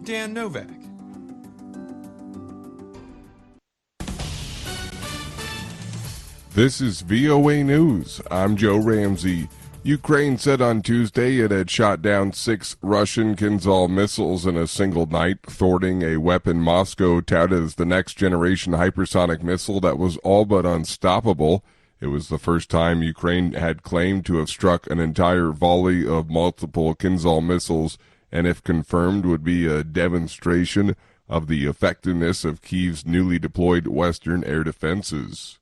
Dan Novak. This is VOA News. I'm Joe Ramsey. Ukraine said on Tuesday it had shot down 6 Russian Kinzhal missiles in a single night, thwarting a weapon Moscow touted as the next-generation hypersonic missile that was all but unstoppable. It was the first time Ukraine had claimed to have struck an entire volley of multiple Kinzhal missiles, and if confirmed would be a demonstration of the effectiveness of Kyiv's newly deployed Western air defenses.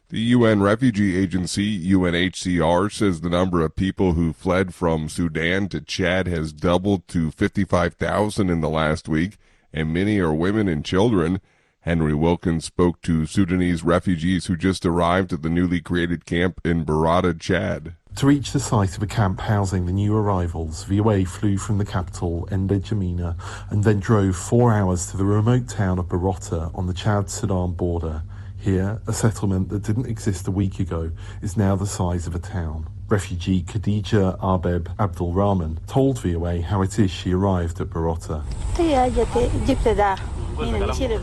The UN Refugee Agency, UNHCR, says the number of people who fled from Sudan to Chad has doubled to 55,000 in the last week, and many are women and children. Henry Wilkins spoke to Sudanese refugees who just arrived at the newly created camp in Barada, Chad. To reach the site of a camp housing the new arrivals, VOA flew from the capital, N'Djamena, and then drove 4 hours to the remote town of Barota on the Chad-Sudan border. Here, a settlement that didn't exist a week ago is now the size of a town. Refugee Khadija Arbeb Abdulrahman told VOA how it is she arrived at Barota.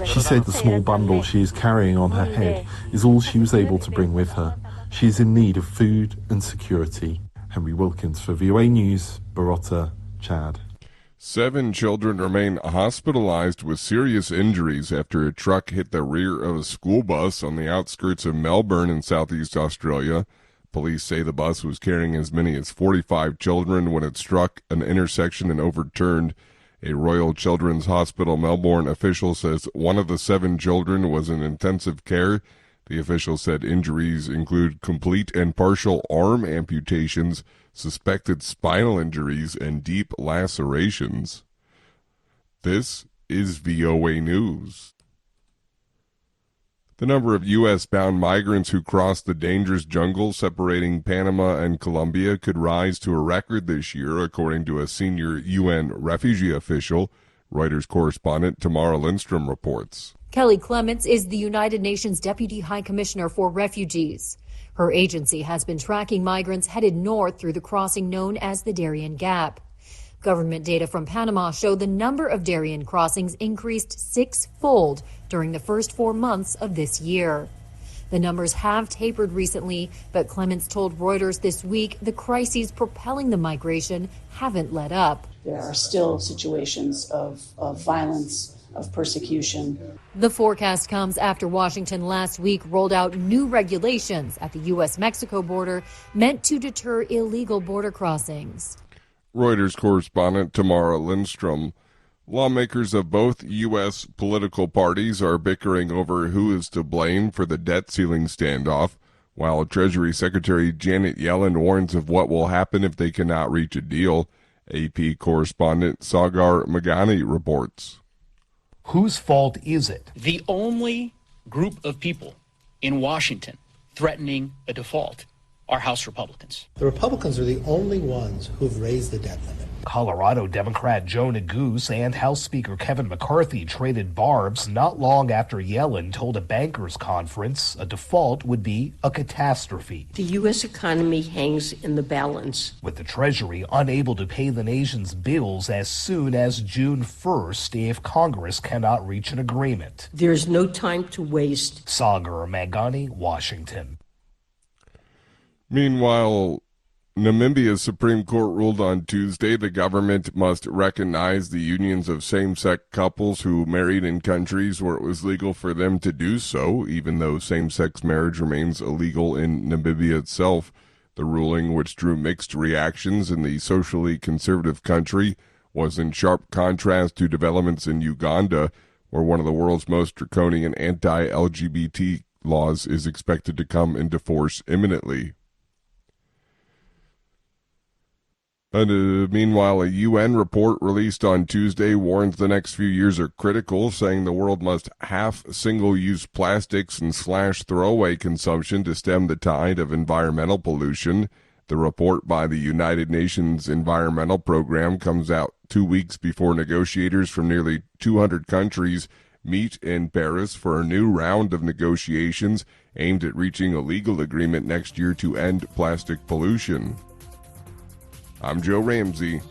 She said the small bundle she is carrying on her head is all she was able to bring with her. She is in need of food and security. Henry Wilkins for VOA News, Barota, Chad. 7 children remain hospitalized with serious injuries after a truck hit the rear of a school bus on the outskirts of Melbourne in southeast Australia. Police say the bus was carrying as many as 45 children when it struck an intersection and overturned. A Royal Children's Hospital Melbourne official says one of the 7 children was in intensive care. The official said injuries include complete and partial arm amputations, suspected spinal injuries, and deep lacerations. This is VOA News. The number of U.S.-bound migrants who cross the dangerous jungle separating Panama and Colombia could rise to a record this year, according to a senior UN refugee official. Reuters correspondent Tamara Lindstrom reports. Kelly Clements is the United Nations Deputy High Commissioner for Refugees. Her agency has been tracking migrants headed north through the crossing known as the Darien Gap. Government data from Panama show the number of Darien crossings increased 6-fold during the first 4 months of this year. The numbers have tapered recently, but Clements told Reuters this week the crises propelling the migration haven't let up. There are still situations of violence, of persecution. The forecast comes after Washington last week rolled out new regulations at the U.S.-Mexico border meant to deter illegal border crossings. Reuters correspondent Tamara Lindstrom. Lawmakers of both U.S. political parties are bickering over who is to blame for the debt ceiling standoff, while Treasury Secretary Janet Yellen warns of what will happen if they cannot reach a deal. AP correspondent Sagar Magani reports. Whose fault is it? The only group of people in Washington threatening a default are House Republicans. The Republicans are the only ones who have raised the debt limit. Colorado Democrat Joe Neguse and House Speaker Kevin McCarthy traded barbs not long after Yellen told a bankers conference a default would be a catastrophe. The U.S. economy hangs in the balance. With the Treasury unable to pay the nation's bills as soon as June 1st if Congress cannot reach an agreement. There's no time to waste. Sagar Magani, Washington. Meanwhile, Namibia's Supreme Court ruled on Tuesday the government must recognize the unions of same-sex couples who married in countries where it was legal for them to do so, even though same-sex marriage remains illegal in Namibia itself. The ruling, which drew mixed reactions in the socially conservative country, was in sharp contrast to developments in Uganda, where one of the world's most draconian anti-LGBT laws is expected to come into force imminently. Meanwhile, a UN report released on Tuesday warns the next few years are critical, saying the world must halve single-use plastics and slash throwaway consumption to stem the tide of environmental pollution. The report by the United Nations Environmental Program comes out 2 weeks before negotiators from nearly 200 countries meet in Paris for a new round of negotiations aimed at reaching a legal agreement next year to end plastic pollution. I'm Joe Ramsey.